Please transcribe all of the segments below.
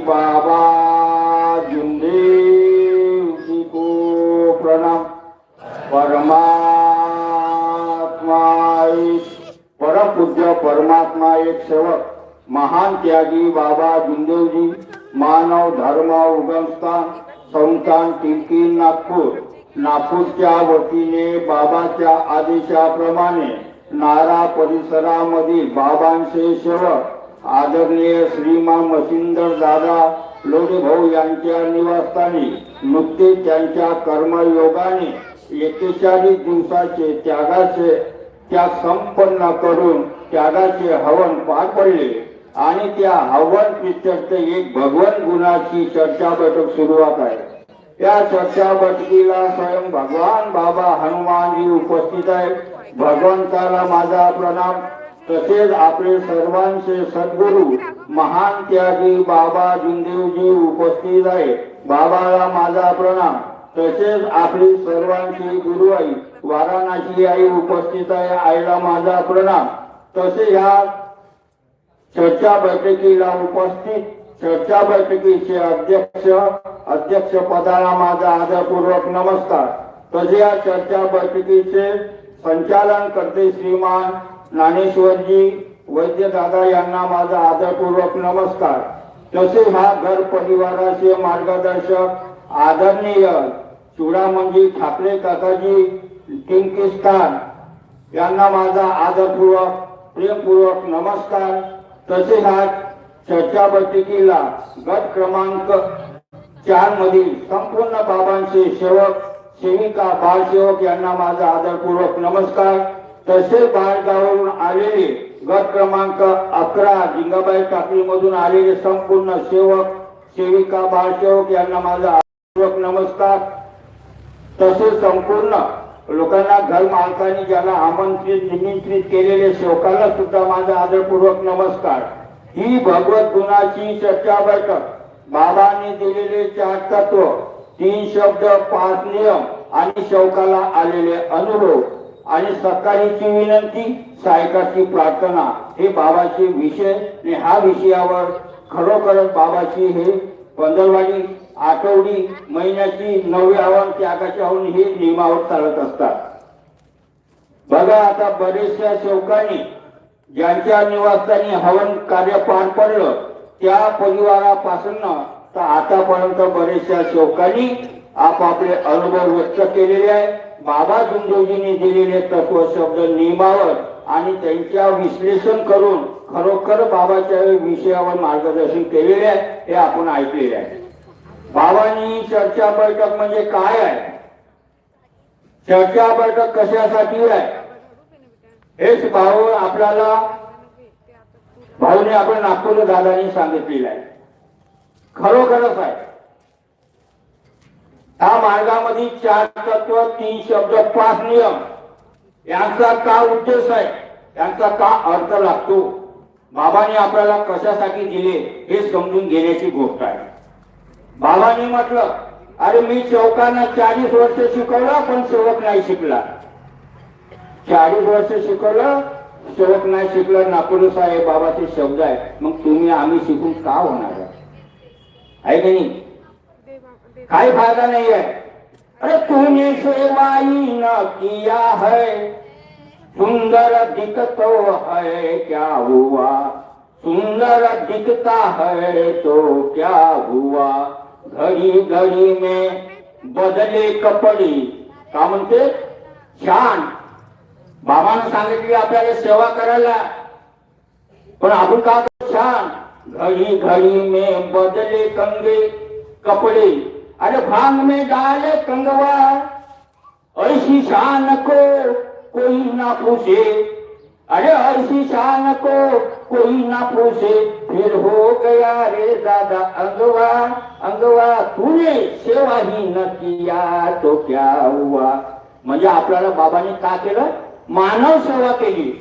बाबा जुंदेव जी को प्रणाम। परमात्मा एक परम पूज्य परमात्मा एक सेवक महान त्यागी बाबा जुंदेव जी मानव धर्म उगमस्थान संस्थान टिळकी नागपूरच्या वतीने बाबाच्या आदेशाप्रमाणे नारा परिसरामधील बाबांचे सेवक आदरणीय श्रीमान मशिंदर दादा लोढे भाऊ यांच्या निवासस्थानी नुकतेच त्यांच्या कर्मयोगाने 41 दिवसाचे त्याग संपन्न करून त्यागाचे हवन पार पडले आणि त्या हवन पिक्चरचे एक भगवन गुणाची चर्चा बैठक सुरुवात आहे। या चर्चा बैठकीला स्वयं भगवान बाबा हनुमानजी उपस्थित आहे। भगवंताला माझा प्रणाम। तसेच आपले सर्वांचे सद्गुरू महान त्यागी बाबा जुंदेवजी उपस्थित आहे। बाबाला माझा प्रणाम। तसेच आपली सर्वांची गुरुआई वाराणसी आई उपस्थित आहे। आईला माझा प्रणाम। तसे या चर्चा बैठकीला उपस्थित चर्चा बैठकीचे अध्यक्ष पदाला माझा आदरपूर्वक नमस्कार। तसे या चर्चा बैठकीचे संचालन करते श्रीमान ज्ञानेश्वरजी वैद्य दादा यांना माझा आदरपूर्वक नमस्कार। तसे हा घर परिवाराचे मार्गदर्शक आदरणीय चुडामणजी ठाकरे काकाजी किंकिस्तान यांना माझा आदरपूर्वक प्रेमपूर्वक नमस्कार। तसे हा चर्चा बैठकीला गट क्रमांक 4 मधील संपूर्ण बाबांचे सेवक सेविका बालसेवक यांना माझा आदरपूर्वक नमस्कार। तसे बाळगावरून आलेले गट क्रमांक 11 जिंगाबाई टाकळी मधून आलेले संपूर्ण सेवक सेविका बालसेवक यांना माझा आदरपूर्वक नमस्कार। तसेच संपूर्ण लोकांना घर मालकांनी ज्याला निमंत्रित केलेले सेवकांना सुद्धा माझा आदरपूर्वक नमस्कार। ही भगवत गुणाची चर्चा बैठक बाबांनी दिलेले 4 तत्व 3 शब्द 5 नियम आणि सेवकाला आलेले अनुभव आणि सकाळीची विनंती सायकाची प्रार्थना हे बाबाचे विषय आणि ह्या विषयावर खरोखरच बाबाची हे पंधरवाडी आठवडी महिन्याची 9वी आव्हान त्यागाच्या हवून हे नियमावर चालत असतात। बघा आता बरेचशा सेवकांनी ज्यांच्या निवासस्थानी हवन कार्य पार पडलं त्या परिवारापासून तर आतापर्यंत बरेचशा सेवकांनी आपापले अनुभव व्यक्त केलेले आहे। बाबा जुंदेवजींनी दिलेले तत्व शब्द नियमावर आणि त्यांच्या विश्लेषण करून खरोखर बाबाच्या विषयावर मार्गदर्शन केलेले आहे हे आपण ऐकलेले आहे। बाबांनी चर्चा बैठक म्हणजे काय आहे, चर्चा बैठक कशासाठी आहे हेच भाऊ आपल्याला भाऊने आपण नागपूर दादांनी सांगितलेलं आहे। खरोखरच आहे ह्या मार्गामध्ये 4 तत्व 3 शब्द 5 नियम यांचा का उद्देश आहे, यांचा का अर्थ लागतो, बाबांनी आपल्याला कशासाठी दिले हे समजून घेण्याची गोष्ट आहे। बाबांनी म्हटलं अरे मी सेवकांना 40 वर्ष शिकवलं पण सेवक नाही शिकला। 40 वर्ष शिकवलं सेवक नाही शिकला नागपूर साहेब बाबाचे शब्द आहे। मग तुम्ही आम्ही शिकून का होणार आहे की नाही? काही फायदा नहीं है। अरे तूने सेवा ही न किया है सुंदर दिखतो है क्या हुआ, सुंदर दिखता है तो क्या हुआ, घड़ी घड़ी में बदले कपडे का म्हणते छान। बाबांना सांगितले आपल्याला सेवा करायला पण आपण का छान घड़ी घड़ी में बदले कंगे कपड़े, अरे भांग में डाले कंगवा ऐसी शान को कोई ना पूछे, अरे ऐसी शान को कोई ना पूछे फिर हो गया रे दादा अंगवा अंगवा, तूने सेवा ही न किया तो क्या हुआ। म्हणजे आपल्याला बाबांनी का केलं, मानव सेवा केली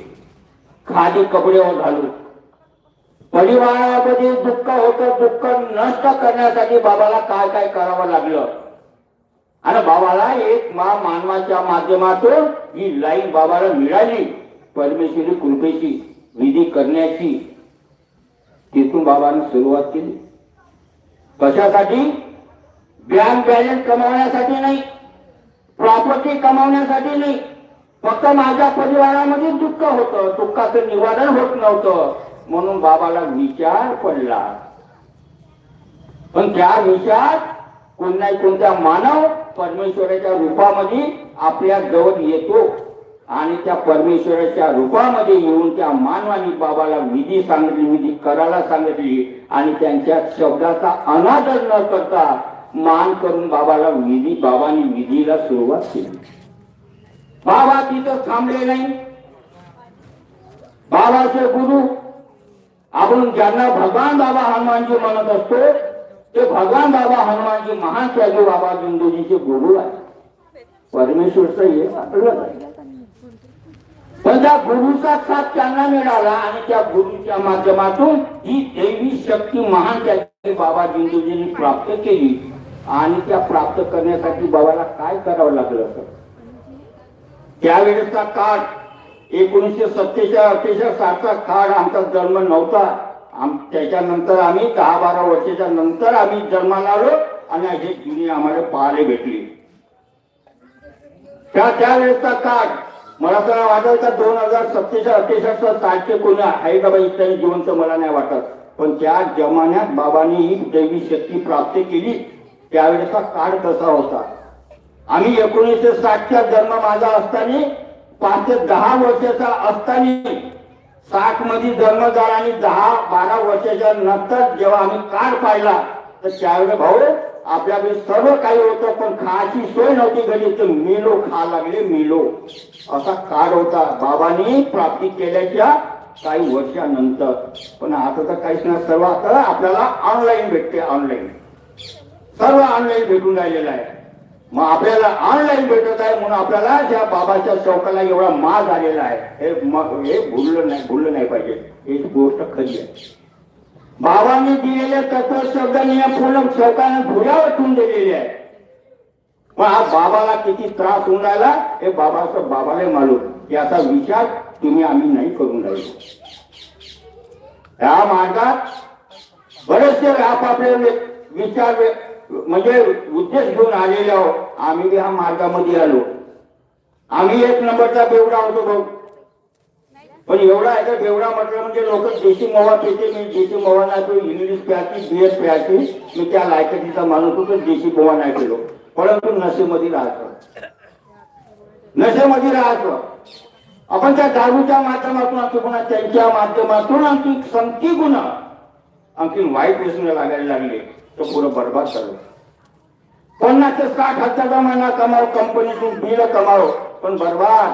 खादी कपड्यावर घालून। परिवारामध्ये दुःख होतं, दुःख नष्ट करण्यासाठी बाबाला काय काय करावं लागलं आणि बाबाला एक मानवाच्या माध्यमातून ही लाईन बाबाला मिळाली परमेश्वरी कृपेची विधी करण्याची। तिथून बाबाने सुरुवात केली। कशासाठी? बँक बॅलन्स कमावण्यासाठी नाही, प्रॉपर्टी कमावण्यासाठी नाही, फक्त माझ्या परिवारामध्ये दुःख होतं, दुःखाचं निवारण होत नव्हतं म्हणून बाबाला विचार पडला. पण त्या विचार कोणत्या मानव परमेश्वराच्या रूपामध्ये आपल्या जवळ येतो आणि त्या परमेश्वराच्या रूपामध्ये येऊन त्या मानवाने बाबाला विधी सांगितली, विधी करायला सांगितली आणि त्यांच्या शब्दाचा अनादर न करता मान करून बाबांनी विधीला सुरुवात केली. बाबा तिथं थांबले नाही. बाबाचे गुरु आपण ज्यांना भगवान बाबा हनुमानजी म्हणत असतो ते भगवान बाबा हनुमानजी महान त्यागी बाबा बिंदूजीचे गुरु आहे. परमेश्वरचं हे आपलं आहे. पण त्या गुरुचा साथ त्यांना मिळाला आणि त्या गुरुच्या माध्यमातून ही दैवी शक्ती महान त्यागी बाबा बिंदूजींनी प्राप्त केली. आणि त्या प्राप्त करण्यासाठी बाबाला काय करावं लागलं असं? त्यावेळेसचा काळ 1947-48 काळ आमचा जन्म नव्हता. त्याच्यानंतर आम्ही 10-12 वर्षाच्या नंतर आम्ही जन्माला आलो आणि हे दुनिया आम्हाला पाहायला भेटली. त्यावेळेसचा काळ मला तर वाटत 2047-48 सालचे कोणी आहे का बाई इथं जिवंत मला नाही वाटत. पण त्या जमान्यात बाबांनी ही दैवी शक्ती प्राप्त केली. त्यावेळेसचा काळ कसा होता? आम्ही 1960चा जन्म माझा असताना 5 ते 10 वर्षाचा असताना 60 मध्ये जन्म झाला आणि 10-12 वर्षाच्या नंतर जेव्हा आम्ही काळ पाहिला तर त्यावेळेस भाऊ आपल्याकडे सर्व काही होतं पण खायची सोय नव्हती घरी, तर मिलो खा लागले मिलो असा काळ होता बाबांनी प्राप्ती केल्याच्या काही वर्षानंतर. पण आता तर काहीच नाही, सर्व आता आपल्याला ऑनलाईन भेटते, ऑनलाईन सर्व ऑनलाईन भेटून राहिलेलं आहे. मग आपल्याला ऑनलाईन भेटत आहे म्हणून आपल्याला त्या बाबाच्या चौकाला एवढा माज आलेला आहे. हे भुललं नाही पाहिजे. ही गोष्ट खरी आहे. बाबांनी दिलेले तत्व शब्द नियम पूर्ण चौकाने धुऱ्यावर ठेवून दिलेले आहे. पण हा बाबाला किती त्रास होऊन राहिला हे बाबाला मालूम. याचा विचार आम्ही नाही करून राहिलो. या मार्गात बरेचसे आपापले विचार म्हणजे उद्देश घेऊन आलेले आहोत. आम्ही ह्या मार्गामध्ये आलो. आम्ही 1 नंबरचा बेवडा होतो भाऊ. पण एवढा आहे का बेवडा म्हटलं म्हणजे लोक देशी मोवा पिते. मी देशी मोवा नाही तो इंग्लिश प्याची बियर प्याची मी त्या लायकीचा माणूस होतो. देशी मोवा नाही केलो परंतु नशेमध्ये राहतो. आपण त्या दारूच्या माध्यमातून असतो पुन्हा त्यांच्या माध्यमातून आणखी संगती गुण आणखी वाईट व्यसनं लागायला लागले तर पुरं बरबाद झालं. 50 ते 60 हजाराचा महिना कमाव, कंपनीतून बिल कमाव पण बरबाद.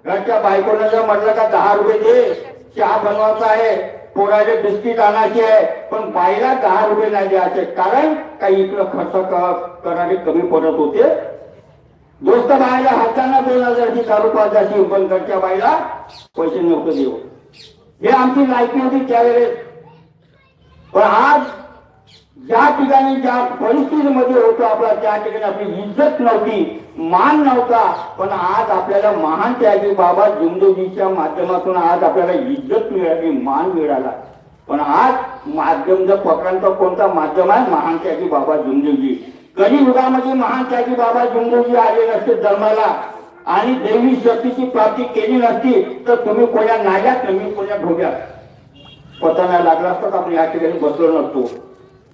घरच्या बायकोला जर म्हटलं का 10 रुपये दे चहा बनवायचा आहे, पोराचे बिस्किट आणायचे आहे, पण बाईला 10 रुपये नाही द्यायचे. कारण काही इकडं खर्च करणारे कमी पडत होते. दोस्त बाईला हाताना 2000ची दारू पाजायची पण घरच्या बाईला पैसे नव्हते देऊ. हे आमची लायकी होती त्यावेळेस. पण आज ज्या ठिकाणी ज्या परिस्थितीमध्ये होतो आपला त्या ठिकाणी आपली इज्जत नव्हती, मान नव्हता. पण आज आपल्याला महान त्यागी बाबा जिंदगीच्या माध्यमातून आज आपल्याला इज्जत मिळाली, मान मिळाला. पण आज माध्यम जर पकडांचा कोणता माध्यम आहे? महान त्यागी बाबा जिंदगी. कलियुगामध्ये महान त्यागी बाबा जिंदगी आले नसते जन्माला आणि देवी शक्तीची प्राप्ती केली नसती तर तुम्ही कोण्या नाग्यात मी कोण्या ढोग्यात पता नाही लागला असता आपण या ठिकाणी बसलो नसतो.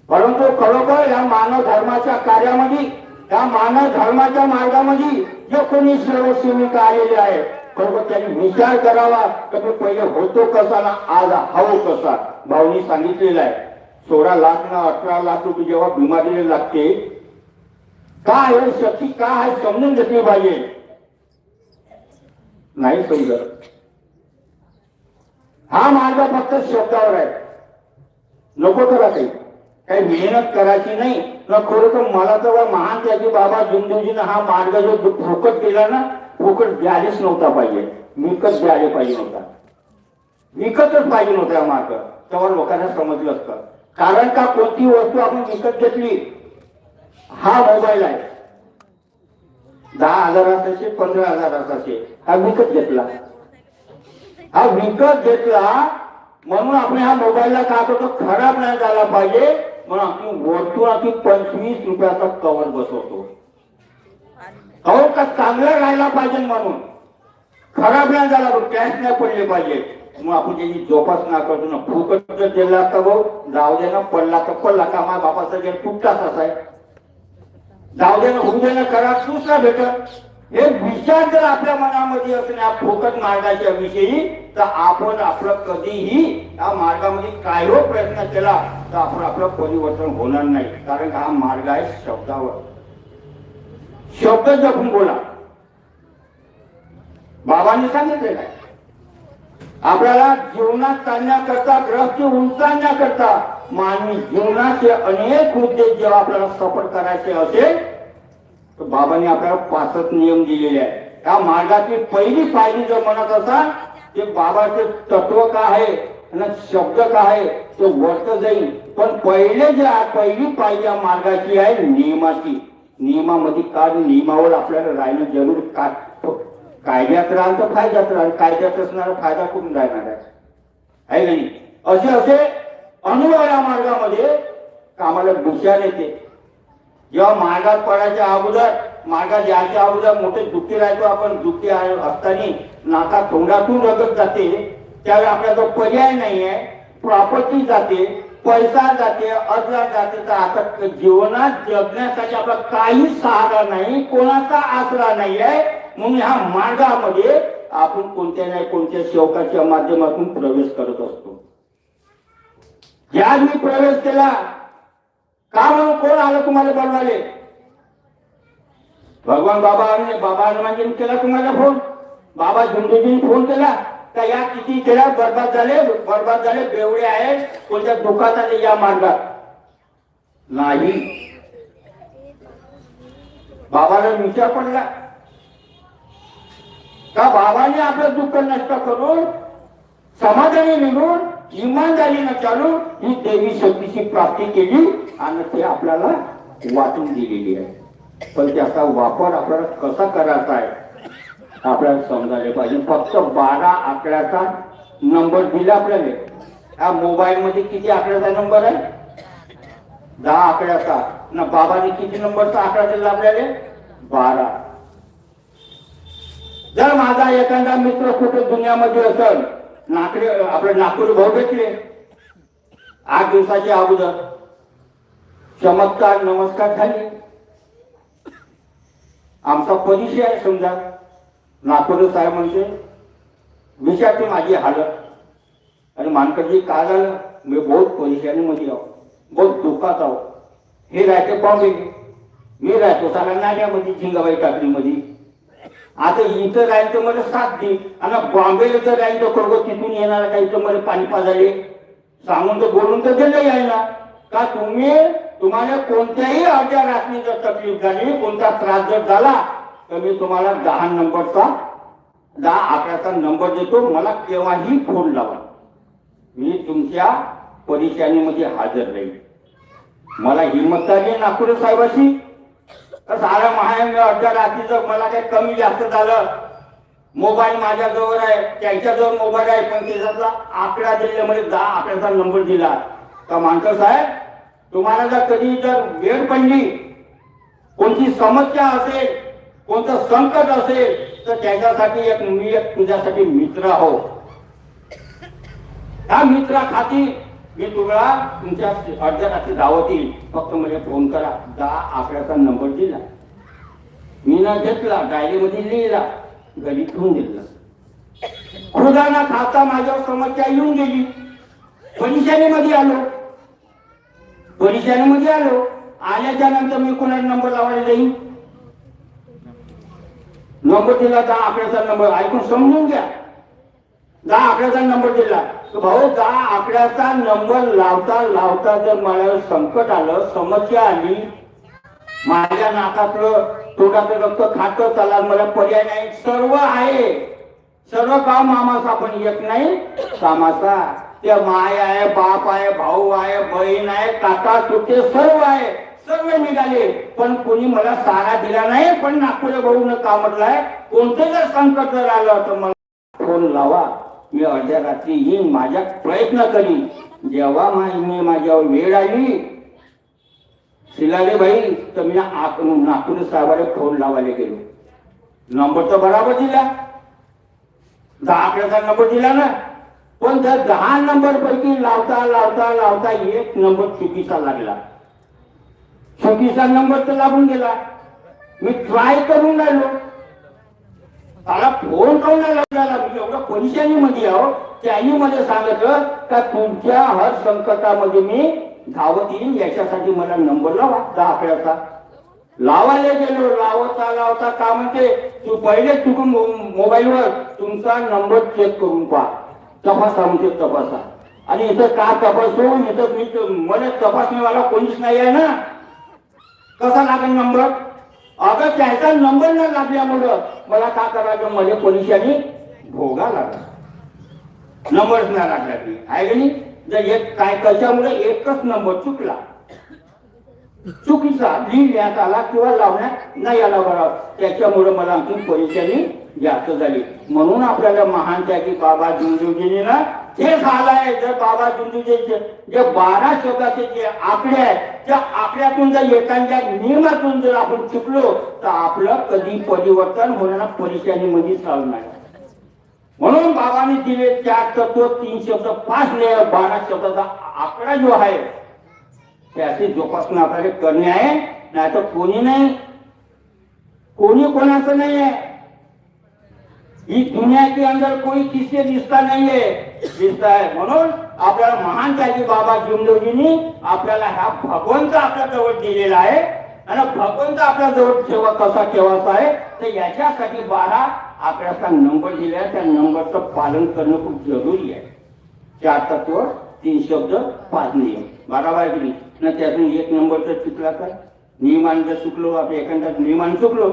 परंतु खरोखर या मानव धर्माच्या कार्यामध्ये या मानव धर्माच्या मार्गामध्ये जे कोणी सर्वसेविक आलेले आहे खरोखर त्यांनी विचार करावा की तो पहिले होतो कसा ना आज हवं कसा. भाऊनी सांगितलेलं आहे 16 लाख ना 18 लाख रुपये जेव्हा बिमारीला लागते काय आहे शक्ती काय आहे समजून घेतली पाहिजे. नाही समजत. हा मार्ग फक्त शब्दावर आहे. नको करा काही मेहनत करायची नाही ना. खरोखर मला तर महान त्यागी बाबा जिंदूजीनं हा मार्ग जो फुकट केला ना फुकट द्यायलाच नव्हता पाहिजे. विकत द्यायला पाहिजे नव्हता. विकतच पाहिजे नव्हता हा मार्ग. तेव्हा लोकांना समजलं असतं. कारण का कोणती वस्तू आपण विकत घेतली. हा मोबाईल आहे 10,000 15,000 हा विकत घेतला. हा विकत घेतला म्हणून आपण ह्या मोबाईलला काय करतो खराब नाही झाला पाहिजे म्हणून आम्ही वर्तुळाची 25 रुपयाचा कवर बसवतो. कवर का चांगला राहायला पाहिजे म्हणून, खराब नाही झाला कॅश नाही पडले पाहिजे. मग आपण त्याची जोपासना करतो ना. फुकट जर दिला तर भाऊ जाऊ दे ना, पडला तर पडला का, माझ्या बापाचा जर फुकटाच असाय, जाऊ दे ना, होऊ दे ना, करा दुसरा भेटत. हे विचार जर आपल्या मनामध्ये असणे या फुकट मार्गाच्या विषयी, तर आपण आपलं कधीही या मार्गामध्ये काय प्रयत्न केला तर आपण आपलं परिवर्तन होणार नाही. कारण हा मार्ग आहे शब्दावर. शब्द जपून बोला. बाबांनी सांगितलेलं आहे आपल्याला जीवनात चालण्याकरता, ग्रह उंचावण्याकरता, मानवी जीवनाचे अनेक उद्देश जेव्हा आपल्याला सफल करायचे असेल तर बाबांनी आपल्याला 5 नियम दिलेले आहेत. या मार्गाची पहिली पायरी जर म्हणत असाल ते बाबाचे तत्व काय आहे आणि शब्द काय आहे ते वर्त जाईल. पण पहिली पायरी या मार्गाची आहे नियमाची. नियमामध्ये काय, नियमावर आपल्याला राहणं जरूर. कायद्यात राहाल तर फायद्यात राहाल, कायद्यात असणारा फायदा कुठून राहणार आहे नाही. असे अनुभव या मार्गामध्ये कामाला दुसऱ्या येते. जेव्हा मार्गात पडायच्या अगोदर, मार्गात यायच्या अगोदर मोठे दुःखी राहतो आपण. दुःखी असताना नाका तोंडातून रगत जाते, त्यावेळी आपल्याला पर्याय नाहीये. प्रॉपर्टी जाते, पैसा जाते, अजला जाते. तर आता जीवनात जगण्यासाठी आपला काही सहारा नाही, कोणाचा आसरा नाही आहे. म्हणून ह्या मार्गामध्ये आपण कोणत्या नाही कोणत्या सेवकाच्या माध्यमातून प्रवेश करत असतो. ज्या मी प्रवेश केला का म्हणून कोण आलं तुम्हाला बोलवाले? भगवान बाबा हनुमानजीने केला तुम्हाला फोन, बाबा झुंडूजीने फोन केला का या किती केला, बर्बाद झाले, बेवडे आहेत, कोणत्या दुःखात आले या मार्गात नाही. बाबाला विचार पडला का बाबाने आपलं दुःख नष्ट करून, समाधानी निघून, इमानदारीनं चालून ही देवी शक्तीची प्राप्ती केली आणि ते आपल्याला वाटून दिलेली आहे. पण त्याचा वापर आपल्याला कसा करायचा आहे आपल्याला समजायला पाहिजे. फक्त 12 आकड्याचा नंबर दिला आपल्याला. या मोबाईल मध्ये किती आकड्याचा नंबर आहे? 10 आकड्याचा. ना बाबाने किती नंबरचा आकडा दिला आपल्याला? 12. जर माझा एखादा मित्र कुठे दुनियामध्ये असेल, आपले नागपूर भाऊ भेटले 8 दिवसाच्या अगोदर, चमत्कार नमस्कार झाली. आमचा परिचय आहे समजा. नागपूर साहेब म्हणते विचारते माझी हालत आणि मानकरजी काय झालं? मी बहुत परेशानीमध्ये आहो, बहुत दुःखात आहो. हे राहते बॉम्बे, मी राहतो साला नाण्यामध्ये, झिंगाबाई टाकलीमध्ये. आता इथं राहायचं मला 7 दिन आणि बॉम्बेला जर राहायचं खरोखर तिथून येणार काही तर मला पाणी पाजाले सांगून तर बोलून तर दिलं यायला का तुम्हाला कोणत्याही अर्ध्या रात्री जर तकलीफ झाली, कोणता त्रास जर झाला तर मी तुम्हाला 10 आकड्याचा नंबर देतो. मला केव्हाही फोन लावा, मी तुमच्या परेशानीमध्ये हजर राहील. मला हिंमत झाली नागपूर साहेबाशी. सारा महाराज अर्ध्या रात्री जर मला काही कमी जास्त झालं, मोबाईल माझ्याजवळ आहे, त्यांच्याजवळ मोबाईल आहे, पण त्याच्यातला आकडा दिल्यामध्ये 10 आकड्याचा नंबर दिला का मानकर साहेब तुम्हाला जर कधी जर वेळ पडली, कोणती समस्या असेल, कोणतं संकट असेल तर त्याच्यासाठी मी एक तुझ्यासाठी मित्र आहो. त्या मित्राखाती मी तुम्हाला तुमच्या अर्ध्या रात्री दावत येईल, फक्त मला फोन करा. 10 आकड्याचा नंबर दिला, मी ना घेतला, डायरीमध्ये लिहिला, घरी ठेवून दिला. खुदा खाता माझ्यावर समस्या येऊन गेली, परेशानीमध्ये आलो. आल्याच्या नंतर मी कोणाला नंबर लावायला जाईन? नंबर दिला 10 आकड्याचा नंबर, ऐकून समजून घ्या. 10 आकड्याचा नंबर दिला भाऊ. 10 आकड्याचा नंबर लावता जर मला संकट आलं, समस्या आली, माझ्या नाकातलं तोंडाचं रक्त खातं चाला, मला पर्याय नाही, सर्व आहे, सर्व काम मामाचा पण येत नाही कामाचा. ते माय आहे, बाप आहे, भाऊ आहे, बहीण आहे, काका चुके सर्व आहे, सर्व निघाले, पण कोणी मला सहारा दिला नाही. पण नागपूर भाऊन का म्हटलंय, कोणतं जर संकट जर आलं तर मला फोन लावा, मी अर्ध्या रात्री येईन, माझ्या प्रयत्न करीन. जेव्हा मी माझ्यावर वेळ आली शिलाले भाई तर मी नागपूर साहेबाला फोन लावायला गेलो. नंबर तर बराबर दिला, 10 आकड्याचा नंबर दिला ना. पण जर 10 नंबर पैकी लावता लावता लावता एक नंबर चुकीचा लागला. चुकीचा नंबर तर लागून गेला. मी ट्राय करून राहिलो, त्याला फोन करून लागला. मी एवढं परेशानी मध्ये आहो. त्यांनी मला सांगितलं का तुमच्या हर संकटामध्ये मी धावत येईन, याच्यासाठी मला नंबर लावा 10 आकड्याचा. लावायला गेलो, लावता लावता का म्हणते तू पहिले चुकून मोबाईलवर तुमचा नंबर चेक करून पहा, तपासा म्हणजे तपासा. आणि इथं का तपासू, इथं मी मला तपासणीवाला कोणीच नाही आहे ना, कसा लागेल नंबर. अगं त्याचा नंबर न लागल्यामुळं मला का करायचं, मला परेशानी भोगा लागला. नंबरच नाही लागला की आहे की नाही. जर एक काय कशामुळे एकच नंबर चुकला, चुकीचा लिहिण्यात आला किंवा लावण्यात नाही आला बरोबर, त्याच्यामुळे मला आणखी परेशानी जास्त झाली. म्हणून आपल्याला महान त्यागी बाबा जुंजूजींनी ना हे झालंय. जर बाबा जुंजूजींचे जे 12 शब्दाचे जे आकडे आहेत, त्या आकड्यातून जर एखाद्या नियमातून जर आपण चुकलो तर आपलं कधी परिवर्तन होण्याला परेशानी मध्ये चालणार. म्हणून बाबांनी दिले 4 तत्व 3 शब्द 5 लेअर 12 शब्दाचा आकडा जो आहे त्याची जोपासना आपल्याला करणे आहे. नाही तर कोणी नाही, कोणी कोणाचं नाही आहे. ही दुनिया के अंदर कोई किससे रिश्ता नहीं है, रिश्ता है. म्हणून आपल्याला महान त्यागी बाबा जुमदेवजींनी आपल्याला हा भगवंत आपल्या जवळ दिलेला आहे. आणि भगवंत आपल्या जवळ सेवा कसा ठेवायचा आहे तर याच्यासाठी 12 आकड्याचा नंबर दिला आहे. त्या नंबरचं पालन करणं खूप जरुरी आहे. 4 तत्व 3 शब्द 5 नियम बरोबर आहे की नाही. त्यातून एक नंबर जर चुकला तर नियमाने जर चुकलो, आपण एखाद्या नियमाने चुकलो,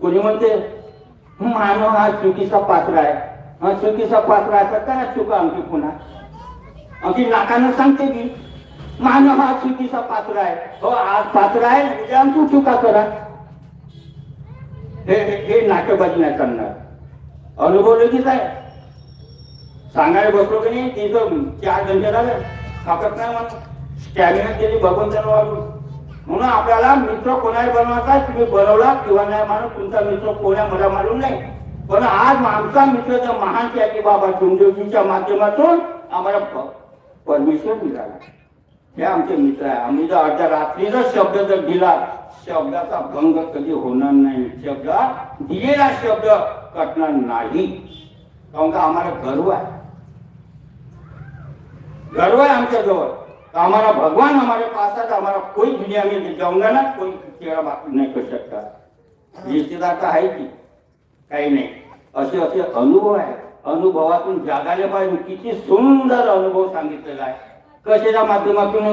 कोणी म्हणते मानव हा चुकीचा पात्र आहे. हा चुकीचा पात्र आहे तर करा चुका आमची पुन्हा. आमची नाकानं सांगते की मानव हा चुकीचा पात्र आहे. हो आज पात्र आहे, उद्या आमची चुका करा. हे नाट्यबाजी नाही करणार. अनुभव लगेच आहे. सांगायला बसलो की नाही तिथं 4 घंटे झाले थाकत नाही म्हणून स्टॅमिना केली भगवंताला वाढून. म्हणून आपल्याला मित्र कोणाला बनवायचा, तुम्ही बनवला किंवा नाही मानून तुमचा मित्र कोणा मला मालूम नाही. पण आज आमचा मित्र जर महान त्यागी बाबा जुमदेवजींच्या माध्यमातून आम्हाला परमेश्वर मिळाला. हे आमचे मित्र आहे. आम्ही जर अर्ध्या रात्रीचा शब्द जर दिला, शब्दाचा भंग कधी होणार नाही. शब्द दिलेला शब्द कटणार नाही. कारण का आम्हाला गर्व आहे, गर्व आहे आमच्या जवळ. हमारा भगवान हमारे पास है, हमारा कोई दुनिया में जाऊंगा ना कोई चेहरा बाकी नहीं कर सकता. रिश्तेदार तर आहे की काही नाही. असे असे अनुभव आहे. अनुभवातून जागायला पाहिजे. किती सुंदर अनुभव सांगितलेला आहे. कशाच्या माध्यमातून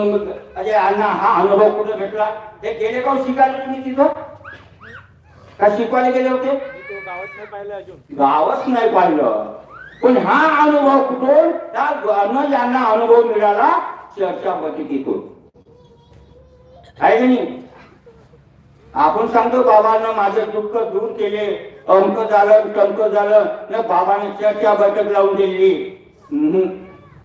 अरे अण्णा हा अनुभव कुठे भेटला, हे गेले का शिकायला तुम्ही तिथं का शिकवायला गेले होते? गावच नाही पाहिलं. पण हा अनुभव कुठून, त्या ज्यांना अनुभव मिळाला चर्चा बैठकीतून आहे की नाही. आपण सांगतो बाबांना माझं दुःख दूर केले, अंक झालं टंक झालं न बाबाने चर्चा बैठक लावून दिली.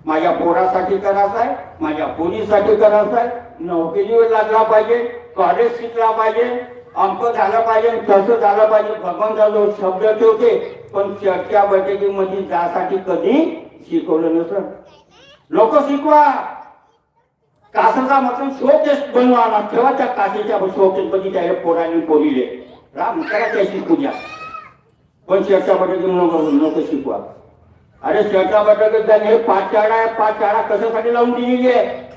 माझ्या पोरासाठी करायचं आहे, माझ्या पोरीसाठी करायचं आहे, नोकरीवर लागला पाहिजे, कॉलेज शिकला पाहिजे, अंक झाला पाहिजे, तसं झालं पाहिजे. भगवंताजवळ शब्द ठेवते. पण चर्चा बैठकीमध्ये जासाठी कधी शिकवलं नसतं. लोक शिकवा, कासाचा मतलब शोकेस बनवा, ठेवा त्या काशीच्या शोकेस मध्ये त्याला पोरांनी पोरीले राम करा त्याची पूजा. पण चर्चा बैठकी नको शिकवा. अरे चर्चा बैठकीत हे 5 चाळा आहे, 5 चाळा कशासाठी लावून दिलेली आहे.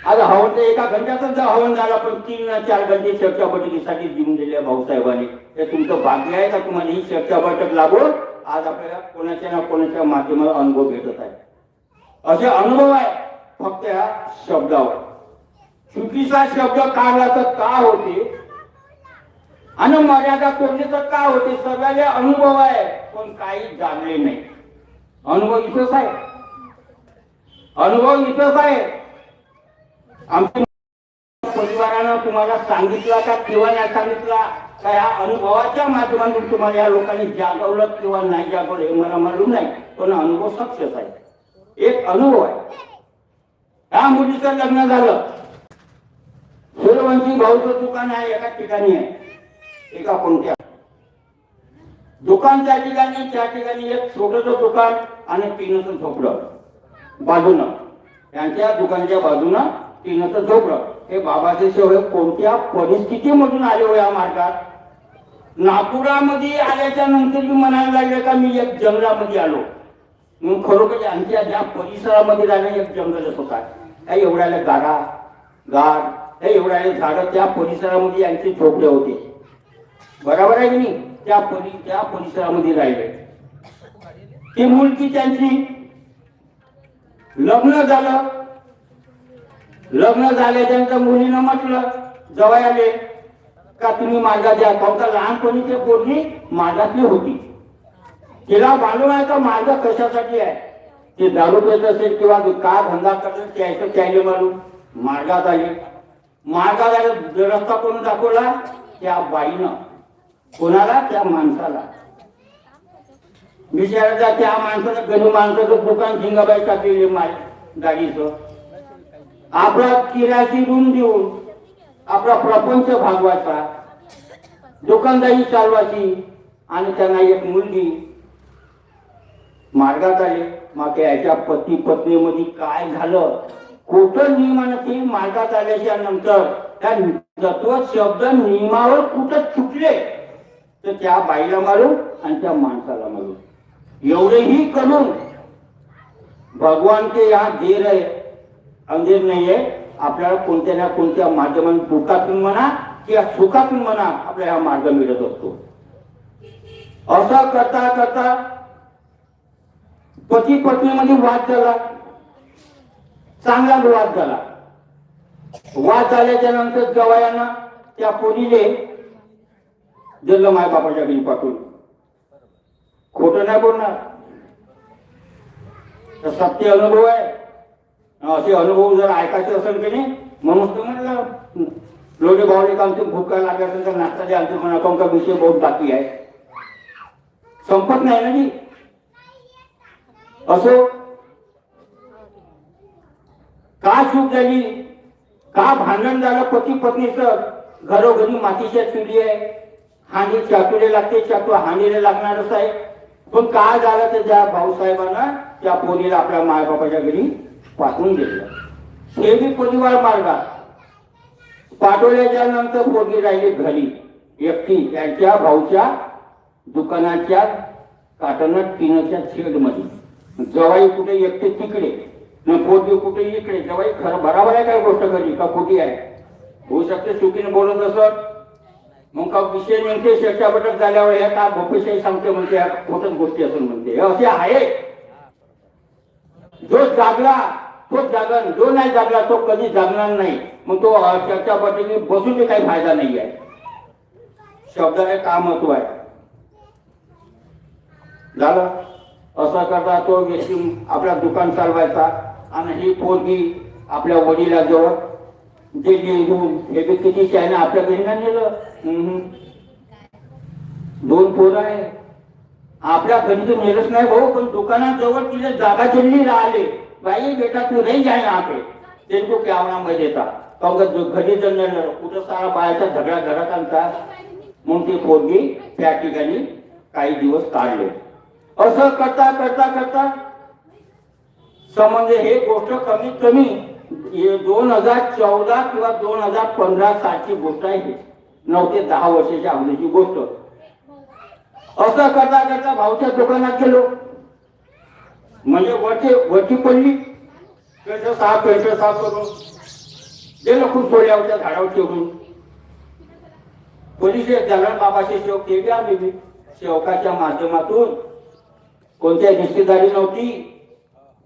आज हवन तर एका घंट्यातच हवन झाला, पण 3-4 घंटे चर्चा बैठकीसाठी देऊन दिले भाऊसाहेबांनी. हे तुमचं भाग्य आहे का तुम्हाला ही चर्चा बैठक लागून आज आपल्याला कोणाच्या ना कोणाच्या माध्यमातून अनुभव भेटत आहे. असे अनुभव आहे फक्त या शब्दावर. चुकीचा शब्द काढला तर का होते आणि मर्यादा तोडली तर का होते, सगळ्याले अनुभव आहे. पण काही जाणले नाही. अनुभव इथंच आहे, अनुभव इथंच आहे. आमच्या परिवारानं तुम्हाला सांगितलं का किंवा नाही सांगितला का, या अनुभवाच्या माध्यमातून तुम्हाला या लोकांनी जागवलं किंवा नाही जागवलं हे मला मालूम नाही. पण अनुभव सक्सेस आहे. एक अनुभव आहे. या मुलीचं लग्न झालं, सूर्यवंशी भाऊचं दुकान आहे एका ठिकाणी आहे, एका कोणत्या दुकान त्या ठिकाणी एक छोटंसं दुकान आणि टिनाचं झोपडं बाजूनं, त्यांच्या दुकानाच्या बाजूनं टिनाचं झोपडं. हे बाबाचे सेवक कोणत्या परिस्थितीमधून आले हो या मार्गात. नागपुरामध्ये आल्याच्या नंतर मी म्हणायला लागले का मी एक जंगलामध्ये आलो. मग खरोखर आमच्या ज्या परिसरामध्ये राहिलं एक जंगलच होता. काही एवढ्याला गाडा गाड काही एवढ्याला झाडं त्या परिसरामध्ये यांचे झोपडे होते. बरोबर आहे की नाही. त्या परिसरामध्ये राहिले. ती मुलगी त्यांची लग्न झालं. लग्न झाल्याच्या मुलीनं म्हटलं जवळ आले का तुम्ही माझा द्या. कोणता लहानपणी ते पोरगी माझ्यातली होती. तिला मालूम आहे का माझा कशासाठी आहे. ते दारू पेत असेल किंवा का धंदा करत त्याचं त्याने मालूम. मार्गात आले. मार्गात आले रस्ता कोण दाखवला त्या बाईनं. कोणाला त्या माणसाला. विचारायचा त्या माणसानं गरीब माणसाचं दुकान झिंगाबाई टाकलेली माल गाडीचं. आपला किराची रूम देऊन आपला प्रपंच भागवायचा, दुकानदारी चालवायची. आणि त्यांना एक मुलगी. मार्गात आले. मग याच्या पती पत्नीमध्ये काय झालं कुठं नियमानं ते मार्गात आल्याच्या नंतर त्या तत्व शब्द नियमावर कुठं चुकले तर त्या बाईला मारू आणि त्या माणसाला मारू. एवढेही करून भगवान के यहाँ देर आहे अंधेर नाहीये. आपल्याला कोणत्या ना कोणत्या माध्यमातून दुःखातून म्हणा किंवा सुखातून म्हणा आपल्याला हा मार्ग मिळत असतो. असं करता करता पती पत्नीमध्ये वाद झाला. चांगला वाद झाला. वाद झाल्याच्या नंतर जवयानं त्या पोरीले दिलं माय बापाच्या घरी पाठवून. खोटं नाही बोलणार. तर सत्य अनुभव आहे. असे अनुभव जर ऐकायचे असेल की नाही म्हणून तर म्हणलं लोटे भावले का आमची भूक काय लागली असेल तर नाश्ता द्या आमचं म्हणा का विषय बहुत बाकी आहे. संपत नाही ना जी. असो का चूक झाली का भांडण झालं पती पत्नीचं. घरोघरी मातीच्या चुली आहे. हांडी चाटूले लागते. चाटू हांडीला लागणारच आहे. पण काय झालं तर त्या भाऊसाहेबांना त्या पोरीला आपल्या मायबापाच्या घरी पाठवून दिलं. हे बी परिवार मार्गात पाठवल्याच्या नंतर पोरगी राहिली घरी एकटी त्यांच्या भाऊच्या दुकानाच्या काटणं टिनाच्या शेडमध्ये. जवाई कुठे एकटे तिकडे न पोरगी कुठे इकडे. जवाई खरं बराबर आहे काय गोष्ट घरी का खोटी आहे. होऊ शकते चुकीने बोलत असत. मग का विषय नेमके शेषा बटक झाल्यावर हे का भोपेशाही सांगते म्हणते खोटच गोष्टी असून म्हणते. असे आहे. जो जागला तो जागन. जो नाही जागला तो कधी जागणार नाही. मग तो चर्चा बटकी बसून काही फायदा नाही आहे. शब्दाला काय महत्व आहे. झालं असं करता तो व्यक्ती आपला दुकान चालवायचा आणि ही पोरगी आपल्या वडिलाजवळ दिल्ली घेऊन. हे बी किती आहे ना आपल्या घरी नाही नेलं. 2 पोरं आहे. आपल्या घरी तर नेलंच नाही भाऊ. पण दुकानात जवळ तिला जागा दिल्ली राहिले. भाई बेटा तू नाही जाय ना आपे त्यांको क्या मध्ये येतात काऊन घरी जर नेलं कुठं सारा बायाचा झगडा घरात आणतात. मग ती पोरगी त्या ठिकाणी काही दिवस काढले. असं करता करता करता संबंध हे गोष्ट कमीत कमी 2014 किंवा 2015 सालची गोष्ट आहे. 9 ते 10 वर्षाच्या अगोदरची गोष्ट. असं करता करता भाऊच्या दुकानात गेलो. म्हणजे वरती पडली. पेट्रोल साफ करून गेलो. खूप सोडल्या होत्या झाडावर ठेवून. पोलीस जलन बाबाचे सेवक ते आम्ही बी सेवकाच्या माध्यमातून कोणत्या रिश्तेदारी नव्हती.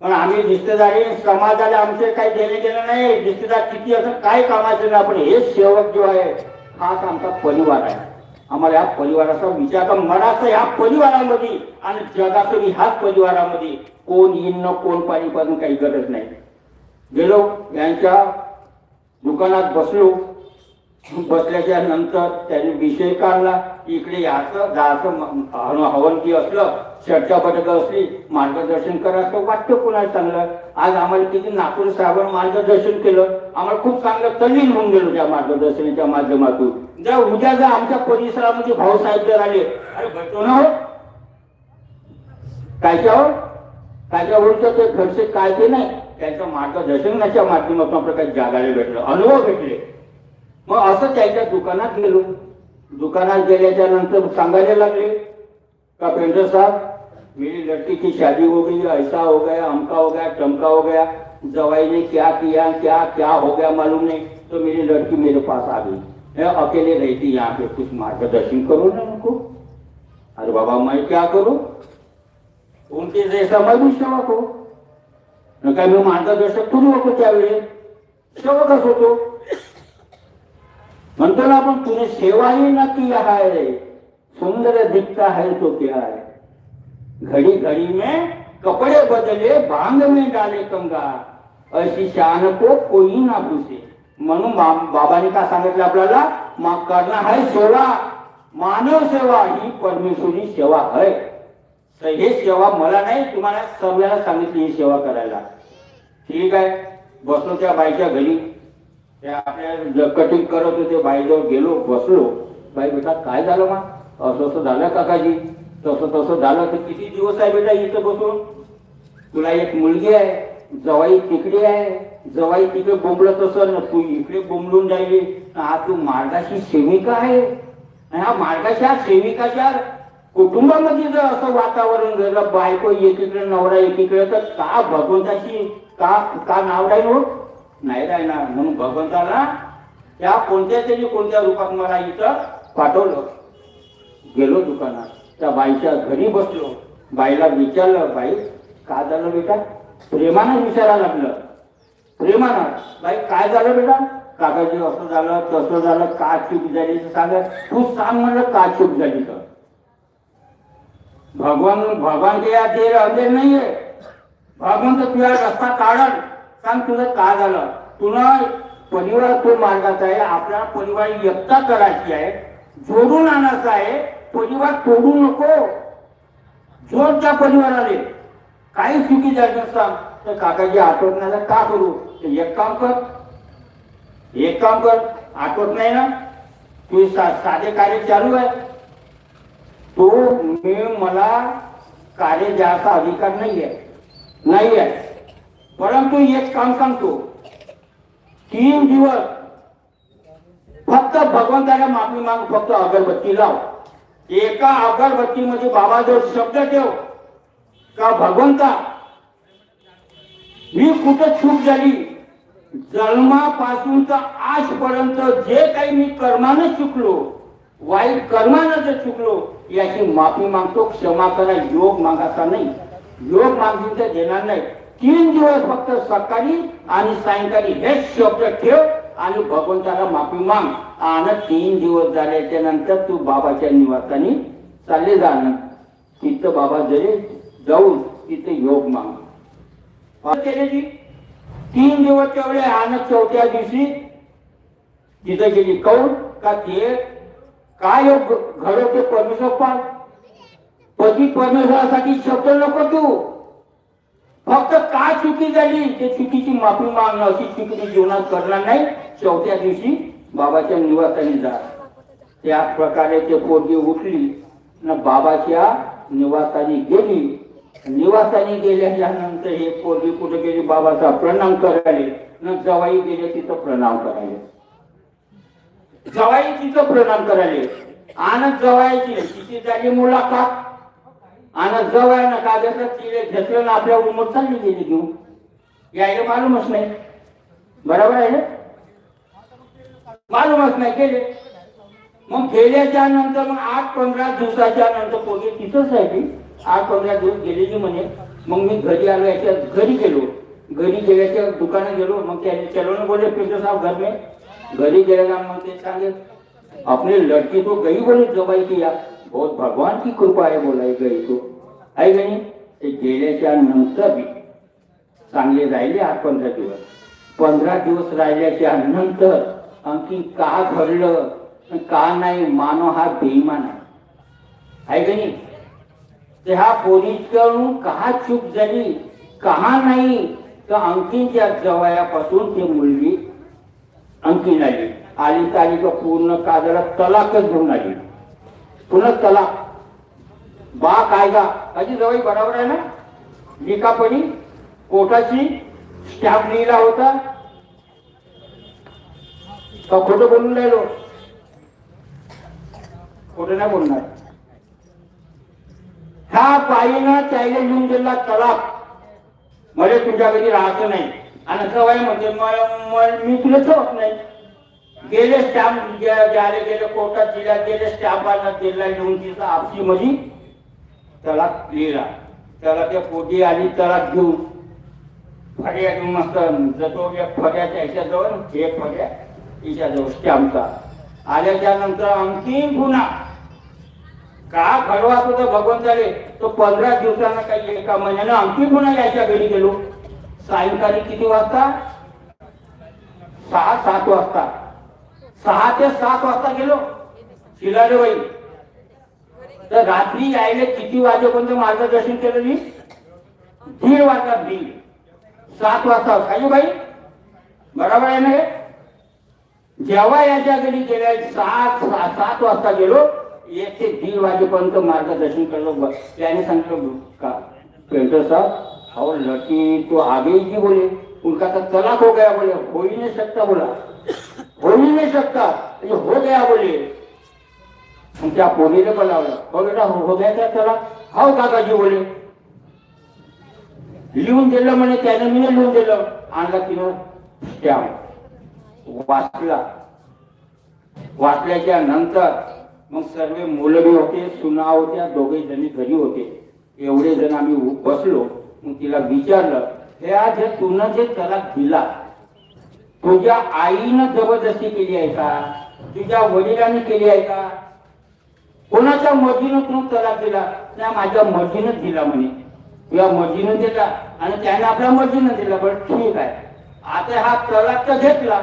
पण आम्ही रिश्तेदारी समाजाला आमचे काही देणे गेलं नाही. रिश्तेदार किती असं काय कामाचे नाही. पण हे सेवक जो आहे हाच आमचा परिवार आहे. आम्हाला या परिवाराचा विचार मनाचा या परिवारामध्ये आणि जगातही ह्याच परिवारामध्ये कोण येईन न कोण पाणी पाजून काही गरज नाही. गेलो यांच्या दुकानात बसलो. बसल्याच्या नंतर त्याने विषय काढला, इकडे याचं जायचं हवन की असलं, चर्चा बैठक असली, मार्गदर्शन करायचं वाटतं कुणाला चांगलं. आज आम्हाला किती नागपूर साहेबांनी मार्गदर्शन केलं, आम्हाला खूप चांगलं तल्लीन होऊन गेलो त्या मार्गदर्शनाच्या माध्यमातून. जर उद्या जर आमच्या परिसरामध्ये भाऊसाहेब जर आले, अरे भेटतो ना हो कायच्यावरचं ते घरचे काय ते नाही, त्यांच्या मार्गदर्शनाच्या माध्यमातून आपल्याला काही जागायला भेटलं, अनुभव भेटले. मग असं त्याच्या दुकानात गेलो. दुकानात गेल्याच्या नंतर सांगायला लागले का पेंटर साहब मेरी लड़की की शादी हो गई, ऐसा हो गया, अमका हो गया, टमका हो गया, जवाई ने क्या किया, क्या क्या हो गया मालूम नहीं, तो मेरी लड़की मेरे पास आ गई, अकेले रहती यहाँ पे, कुछ मार्गदर्शन करो ना उनको. अरे बाबा मैं क्या करूं, उनके जैसा मैं भी सेवक हो न, काय मी मार्गदर्शक थोडी होतो त्यावेळेस, सेवकच होतो. म्हणतो ना आपण, तुझे सेवा ही ना किया है, सुंदर दिखता है तो क्या है, घड़ी घड़ी में कपड़े बदले भांग में डाले कंगार, ऐसी शान को कोई ना पूछे. म्हणून बाबांनी काय सांगितलं आपल्याला, करणं है सेवा, मानव सेवा ही परमेश्वरी सेवा है. हे सेवा मला नाही, तुम्हाला सर्वांना सांगितली ही सेवा करायला. ठीक आहे, बसलो त्या बाईच्या घरी, त्या आपल्या कटिंग करत होते, बाईजवळ गेलो, बसलो. बाई बेटा काय झालं मा, असं असं झालं काकाजी, तसं तसं झालं. तर किती दिवस आहे बेटा इथं बसून, तुला एक मुलगी आहे, जवाई तिकडे आहे, जवाई तिकडे बोंबलत असेल, तू इकडे बोंबलून राहिली, हा तू मार्गाची सेविका आहे. ह्या मार्गाच्या सेविकाच्या कुटुंबामध्ये जर असं वातावरण झालं, बायको एकीकडे नवरा एकीकडे, तर का भगवंताची का नाव राहील नाही राहणार. म्हणून भगवंताला त्या कोणत्या तरी कोणत्या रूपात मला इथं पाठवलं. गेलो दुकानात, त्या बाईच्या घरी बसलो, बाईला विचारलं, बाई काय झालं बेटा, प्रेमानं विचारायला लागलं, प्रेमानं, बाई काय झालं बेटा, काकाजी असं झालं तसं झालं, का चूक झाली सांग, तू सांग म्हणलं का चूक झाली. तर भगवान के या देर अंधेर नाहीये, भगवंत तुझा रस्ता काढल, सांग तुझं काय झालं. तुला परिवार तो मार्गाचा आहे, आपला परिवार एकता करायची आहे, जोडून आणायचा आहे, परिवार तोडू नको, जोड त्या परिवाराने. काही चुकी झाली सांग, तर काकाजी आठवण्याला का करू, एक काम कर, आठवत नाही ना, तू साधे कार्य चालू आहे, तो मला कार्य द्यायचा अधिकार नाही आहे. परंतु एक काम सांगतो, 3 दिवस फक्त भगवंताला माफी माग, फक्त अगरबत्ती लाव. एका अगरबत्तीमध्ये बाबाजवळ शब्द ठेव का भगवंता मी कुठं चूक झाली, जन्मापासून तर आजपर्यंत जे काही मी कर्मानं चुकलो, वाईट कर्मानं जर चुकलो, याची माफी मागतो, क्षमा करा. योग मागायचा नाही, योग मागून तर देणार नाही. 3 दिवस फक्त सकाळी आणि सायंकाळी हे शब्द ठेव आणि भगवंताला माफी माग. आणि 3 दिवस झाल्याच्या नंतर तू बाबाच्या निवासाने चालले जाणं, तिथं बाबा जरी जाऊन तिथे योग माग. 3 दिवस तेवढे, आणि 4थ्या दिवशी तिथं गेली. कौन का ते काय घडवते परमेश्वर पाल, पती परमेश्वरासाठी शब्द नको तू, फक्त काय चुकी झाली ते चुकीची माफी मागणं, अशी चुकी जीवनात करणार नाही. 4थ्या दिवशी बाबाच्या निवासाने जा. त्याच प्रकारे ते पोरगी उठली न बाबाच्या निवासाने गेली. निवासाने गेल्याच्या नंतर हे पोरगी कुठे गेली, बाबाचा प्रणाम करायले न जवाई गेले तिथं प्रणाम करायले, जवाई तिथं प्रणाम करायले. आणि जवायची तिची झाली मुलाखत, आणि जवायनं का घेतलं, तिने घेतलं ना आपल्या उमर चालली गेली घेऊन, यायला मालूमच नाही. बरोबर आहे ना, मालूमच नाही, गेले. मग गेल्याच्या नंतर मग 8-15 दिवसाच्या नंतर पोरगी तिथंच राहिली. 8-15 दिवस गेलेली म्हणे. मग मी घरी आलो, याच्या घरी गेलो, घरी गेल्याच्या दुकानात गेलो. मग त्याने चलो बोले पिंटर साहब घर में, घरी गेलेला मग ते सांगे अपनी लड़की तो गई, बोले जवाई की या बहुत भगवान की कृपा आहे, बोलाय गई तो आहे गई. ते गेल्याच्या नंतर बी चांगले राहिले 8-15 दिवस. 15 दिवस राहिल्याच्या नंतर आणखी का घडलं का नाही, मानव हा बेईमान आहे की नाही. तर ह्या पोरीकडून का चूक झाली का नाही, तर अंकींच्या जवयापासून ती मुलगी अंकीन आली तर पूर्ण काजला तलाकच घेऊन आली. पुन्हा तलाक बा कायदा कधी जवळ बरोबर आहे ना. लिखापडी कोर्टाची स्टॅम्प लिहिला होता का खोटं बोलून राहिलो, खोटं नाही बोलणार. ह्या बाईनं त्याला लिहून दिला तलाक, मला तुझ्या घरी राहायचं नाही. आणि जवळ म्हणते मी तुला ठेवत नाही. गेले स्टॅम्प द्यायला गेले कोर्टात दिला, गेले स्टॅम्पाला दिला लिहून तिचा आपसी मध्ये तलाक लिहिला. त्याला त्या पोटी आली तलाक घेऊन फड्या घेऊन मस्त जतो एक फड्याच्या ह्याच्याजवळ एक फड्या हिच्याजवळ स्टॅम्पचा आल्याच्या नंतर आणखीन पुन्हा का घडवाच होतं भगवंताले. तो 15 दिवसांना काही एका महिन्यानं आणखी पुन्हा याच्या घरी गेलो. सायंकाळी किती वाजता, 6-7 वाजता, 6 ते 7 वाजता गेलो शिलाले बाई. तर रात्री यायला किती वाजेपर्यंत मार्गदर्शन केलं मी, 1:30 वाजता 7 वाजता काही बाई बरोबर आहे ना. जेव्हा याच्या घरी गेल्या 7 वाजता गेलो, 1 ते 1:30 वाजेपर्यंत मार्गदर्शन केलं. त्याने सांगितलं का पेंटर साहब और लड़की तो आ गई जी, बोले उनका तो तलाक हो गया. बोले हो ही नहीं सकता, बोला हो ही नहीं सकता, ये हो गया बोले. त्या पोरीने बोलावलं, हो बेटा हो गया क्या तलाक, हो काकाजी बोले. लिहून दिलं म्हणे त्याने, मी लिहून दिलं. आणला तिनं स्टॅम्प वाचला. वाचल्याच्या नंतर मग सर्व मुलं बी होते, सुना होत्या, दोघे जणी घरी होते. एवढे जण आम्ही बसलो. मग तिला विचारलं, हे आज तुनं जे तलाक दिला तुझ्या आईनं जबरदस्ती केली आहे का, तुझ्या वडिलांनी केली आहे का, कोणाच्या मर्जीनं तू तलाक दिला. नाही माझ्या मर्जीनंच दिला म्हणे. तुझ्या मर्जीनं दिला आणि त्याने आपल्या मर्जीनं दिला. बरं ठीक आहे, आता हा तलाक तर घेतला,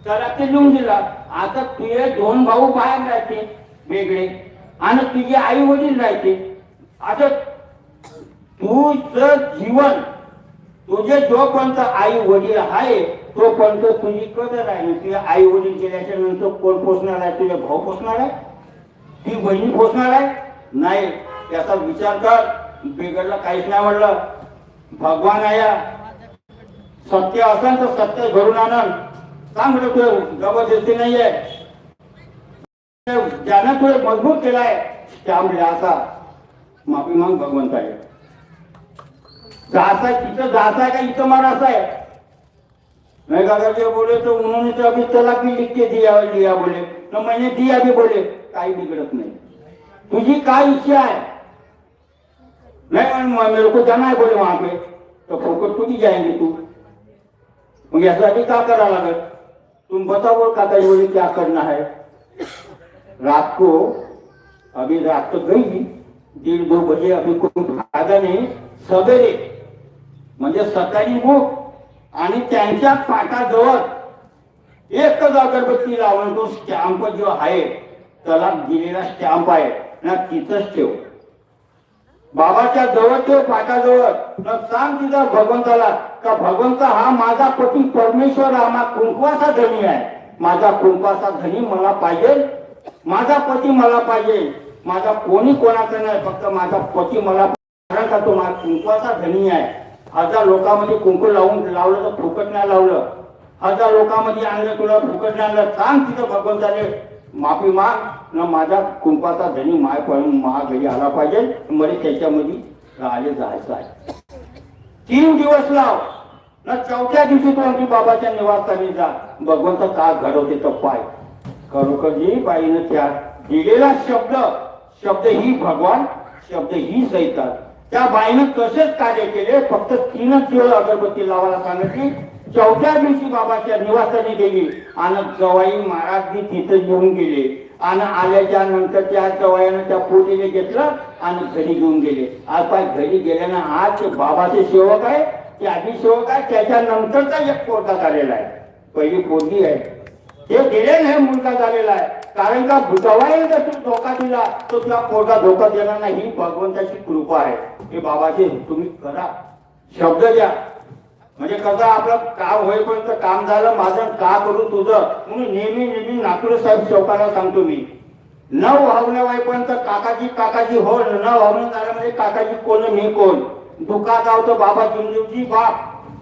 तलाक ते लिहून दिला. आता तुझे 2 भाऊ बाहेर राहते वेगळे आणि तुझे आई वडील राहते. आता तुझं जीवन तुझे जोपर्यंत आई वडील आहे तोपर्यंत तुझी कदर आहे. तुझे आई वडील गेल्याच्या नंतर कोण पोचणार आहे, तुझे भाऊ पोचणार आहे, ती बहिणी पोचणार आहे नाही. त्याचा विचार कर. बिघडलं काहीच नाही म्हणलं. भगवान आया सत्य असेल तर सत्य घडून आणन. चांगलं तुझं जबरदस्ती नाहीये. ज्यानं तुझे मजबूत केलाय स्टॅम्प लिहायचा, माफी माग भगवंत आहे. जाता तिथं जाता है का इथं मारायचं आहे नहीं. काका बोले तो उन्होंने तो अभी तलाक भी लिख के लिया बोले, तो मैंने दिया भी बोले. काही बिगड़त नहीं. तुझी काय इच्छा है, नहीं मेरे को जाना है बोले वहां पे, तो फोकट तुझी जाएंगे तू. मग यासाठी का करा लागत, तुम बताओ. बोल काका बोले क्या करना है. रात को अभी रात तो गई 1:30-2 बजे, अभी कोई फायदा नहीं. सवेरे म्हणजे सकाळी उठ आणि त्यांच्या पाटाजवळ एकच अगरबत्ती लावून तो स्टॅम्प जो आहे तलाक दिलेला स्टॅम्प आहे ना तिथंच ठेव. बाबाच्या जवळ ठेव पाटाजवळ. सांग तिथं भगवंताला का भगवंत हा माझा पती परमेश्वर, हा कुंकवाचा धनी आहे. माझा कुंकवाचा धनी मला पाहिजे, माझा पती मला पाहिजे. माझा कोणी कोणाचा नाही, फक्त माझा पती मला. कारण का तो माझा कुंकवाचा धनी आहे. 1000 लोकांमध्ये कुंकू लावलं तर फुकट नाही लावलं. 1000 लोकांमध्ये आणलं तुला फुकट नाही आणलं. सांग तिथं भगवंताने माफी माग ना माझा कुंकवाचा धनी माय पळून घरी आला पाहिजे. मला त्याच्यामध्ये राहिले जायचं आहे. 3 दिवस लाव ना 4थ्या दिवशी तू आमची बाबाच्या निवासस्थानी जा. भगवंत का घडवते तर पाय. खरोखर जी बाईनं त्या दिलेला शब्द ही भगवान, शब्द ही सैतान. त्या बाईनं तसेच कार्य केले. फक्त 3च दिवस अगरबत्ती लावायला सांगितली. 4थ्या दिवशी बाबाच्या निवासाने गेली आणि जवाई महाराज तिथे घेऊन गेले. आणि आल्याच्या नंतर त्या जवाईनं त्या पोटीने घेतलं आणि घरी घेऊन गेले. आज पाय घरी गेल्यानं आज बाबाचे सेवक आहे, ते आधी सेवक आहे, त्याच्यानंतरचा एक पोरगा झालेला आहे. पहिली पोरगी आहे हे गेले नाही मुलगा झालेला आहे. कारण का जवाई जर तू धोका दिला तो तुला पोरगा धोका देणार नाही. ही भगवंताची कृपा आहे. हे बाबाजी तुम्ही करा, शब्द द्या. म्हणजे कसं आपलं काम होईपर्यंत काम झालं माझं, का करू तुझं म्हणून नेहमी नेहमी नागपूर साहेब चौकाला सांगतो मी, न वाहवण्या वाईपर्यंत काकाजी काकाजी हो, न वाहवणं झालं म्हणजे काकाजी कोण मी कोण. दुखात आहो तर बाबा जुमदेवजी बाप,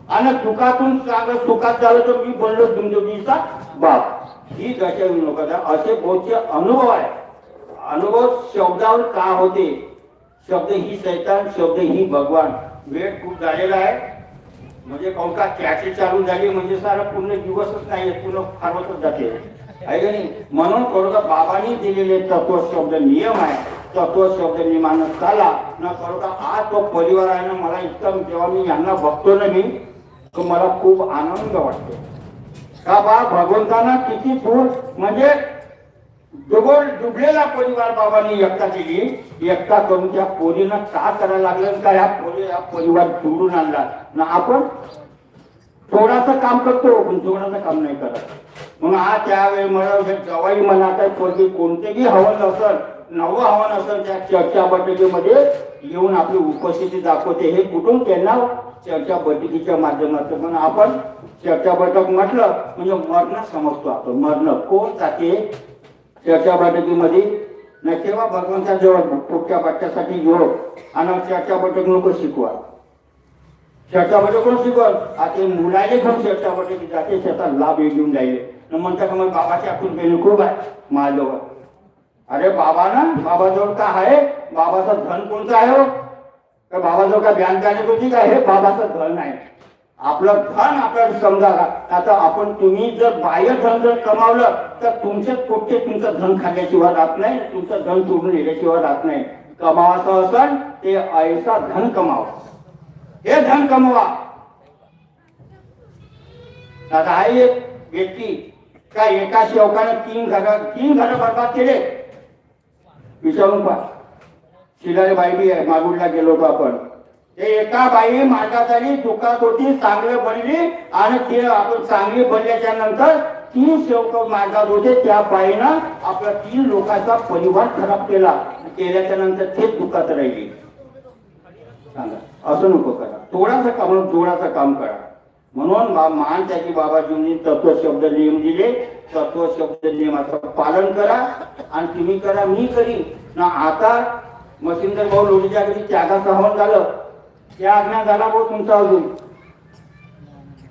आणि दुखातून चांगलं सुखात झालं तर मी बनलो जुमदेवजीचा बाप. ही दशा लोक असे बहुतचे अनुभव आहे. अनुभव शब्दावर का होते, शब्द ही शैतान, शब्द ही भगवान. वेळ खूप झालेला आहे. म्हणजे काऊन का कॅचे चालू झाली म्हणजे सारा पूर्ण दिवसच नाही, पूर्ण फारवतच जाते आहे का नाही. म्हणून खरोखर बाबांनी दिलेले तत्व शब्द नियम आहे, तत्व शब्द नियमानं चाला ना. खरोखर आज तो परिवार आहे ना, मला इतकं जेव्हा मी यांना बघतो ना मी, तर मला खूप आनंद वाटतो. का बा भगवंतांना किती दूर म्हणजे डुबलेला परिवार बाबांनी एकटा केली, एकटा करून त्या पोरीनं का करायला लागलं, का या परिवार जोडून आणला ना. आपण थोडासा काम करतो पण थोडासा काम नाही करत. मग आज त्यावेळी मला जवाई म्हणा काय पोरगी कोणतेही हवन असेल, नवं हवन असेल, त्या चर्चा बैठकीमध्ये येऊन आपली उपस्थिती दाखवते. हे कुठून त्यांना चर्चा बैठकीच्या माध्यमातून. पण आपण चर्चा बैठक म्हटलं म्हणजे मरण समजतो. आपण मरण कोण जाते चर्चा बैठकीमध्ये नाही. तेव्हा भगवंता जवळ पुढच्या बच्च्यासाठी योग आणि चर्चा बैठक नको शिकवा. चर्चा बैठक कोण शिकवल, आता मुलाने घेऊन चर्चा बैठकी जाते, त्याचा लाभ घेऊन जाईल. म्हणता का मग बाबाच्या आतून बेल खूप आहे माझ्याजवळ. अरे बाबा ना, बाबाजवळ का आहे, बाबाचं धन कोणतं आहे हो, का बाबाजवळ का बँक बॅलन्स होती का, हे बाबाचं धन आहे. आपलं धन आपल्याला समजा. आता आपण तुम्ही जर बाह्य धन जर कमावलं तर तुमच्याच पोटे तुमचं धन खाल्ल्याशिवाय राहत नाही, तुमचं धन सोडून येण्याशिवाय राहत नाही. कमावाचं असेल ते ऐसा धन कमाव, हे धन कमवा. आता आहे एक व्यक्ती का एका सेवकाने तीन घर बरबाद केले. विचारून पहा. शिलारी बाई बी आहे, मागुडला गेलो होतो आपण. ते एका बाई मार्गात आली, दुखात होती, चांगले बनली आणि ते आपण चांगली बनल्याच्या नंतर 3 सेवक मार्गात होते. त्या बाईनं आपला 3 लोकांचा परिवार खराब केल्याच्या नंतर तेच दुखात राहिली. सांगा, असं नको करा. थोडासा काम जोडाचं काम करा. म्हणून मान त्याची बाबाजींनी तत्व शब्द नियम दिले. तत्व शब्द नियमाचं पालन करा आणि तुम्ही करा, मी करीन ना. आता मशिंदर भाऊ लोणीच्या घरी त्यागाचं हवन झालं, त्या आज्ञा झाला भाऊ तुमचा, अजून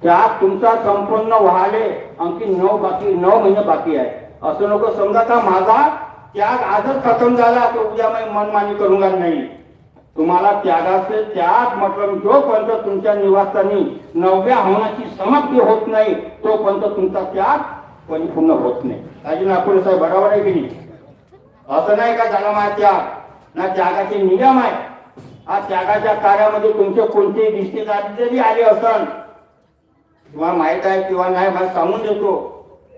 त्याग तुमचा संपूर्ण व्हाले. आणखी 9 महिने बाकी आहे. असं नको समजा का माझा त्याग आजच खतम झाला तर उद्या मी मनमानी करूंगा नाही. तुम्हाला त्यागाचे त्याग मतलब जोपर्यंत तुमच्या निवासानी 9व्या हवनाची समाप्ती होत नाही तोपर्यंत तुमचा त्याग परिपूर्ण होत नाही. अजून आपण साहेब बरोबर आहे की नाही. असं नाही का झाला माझा त्याग ना, त्यागाचे नियम आहे. हा त्यागाच्या कार्यामध्ये तुमचे कोणतेही रिश्तेदार जरी आले असन, तुम्हाला माहित आहे किंवा नाही मला सांगून देतो,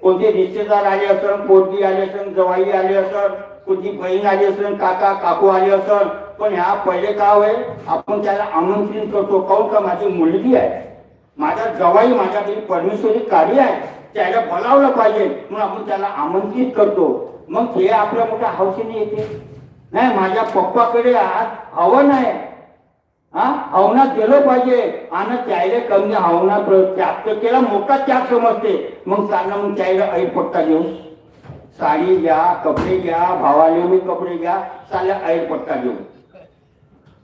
कोणते रिश्तेदार आले असन, पोरगी आले असन, जवाई आले असन, कोणती बहीण आली असन, काका काकू आले असन, पण ह्या पहिले काय होय आपण त्याला आमंत्रित करतो. काऊन का माझी मुलगी आहे, माझा जवाई माझ्या घरी परमेश्वरी कार्य आहे, त्याला बोलावलं पाहिजे म्हणून आपण त्याला आमंत्रित करतो. मग ते आपल्या मोठ्या हौसेने येते. नाही माझ्या पप्पाकडे आज हवन आहे, हवनात गेलो पाहिजे आणि त्याला कमी हवनात त्याग केला मोठा त्याग समजते. मग चालणं मग त्याला ऐट पट्टा घेऊन साडी घ्या, कपडे घ्या, भावाले मी कपडे घ्या, चालल्या ऐट पट्टा घेऊन.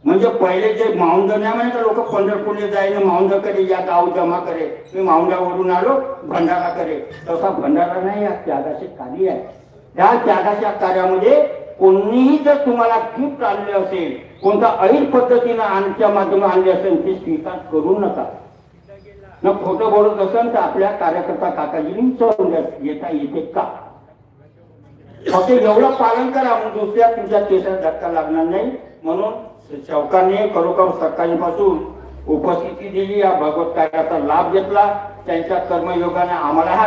म्हणजे पहिले जे माऊंदर नाही म्हणे लोक पंढरपूरला जायला माऊंदरकडे या गाव जमा करे, मी माऊंदावरून आलो भंडारा करे, तसा भंडारा नाही. या त्यागाचे कार्य आहे. त्या त्यागाच्या कार्यामध्ये कोणीही जर तुम्हाला गिफ्ट आणले असेल, कोणता ऐन पद्धतीनं आणच्या माध्यमात आणले असेल ते स्वीकार करू नका. न खोटं बोलत असेल तर आपल्या कार्यकर्ता काकाजींनी विचारून येता येते का, फक्त एवढं पालन करा मग दुसऱ्या तुमच्या केसात धक्का लागणार नाही. म्हणून चौकाने खरोखर सकाळीपासून उपस्थिती दिली, या भगवत कार्याचा लाभ घेतला. त्यांच्या कर्मयोगाने आम्हाला हा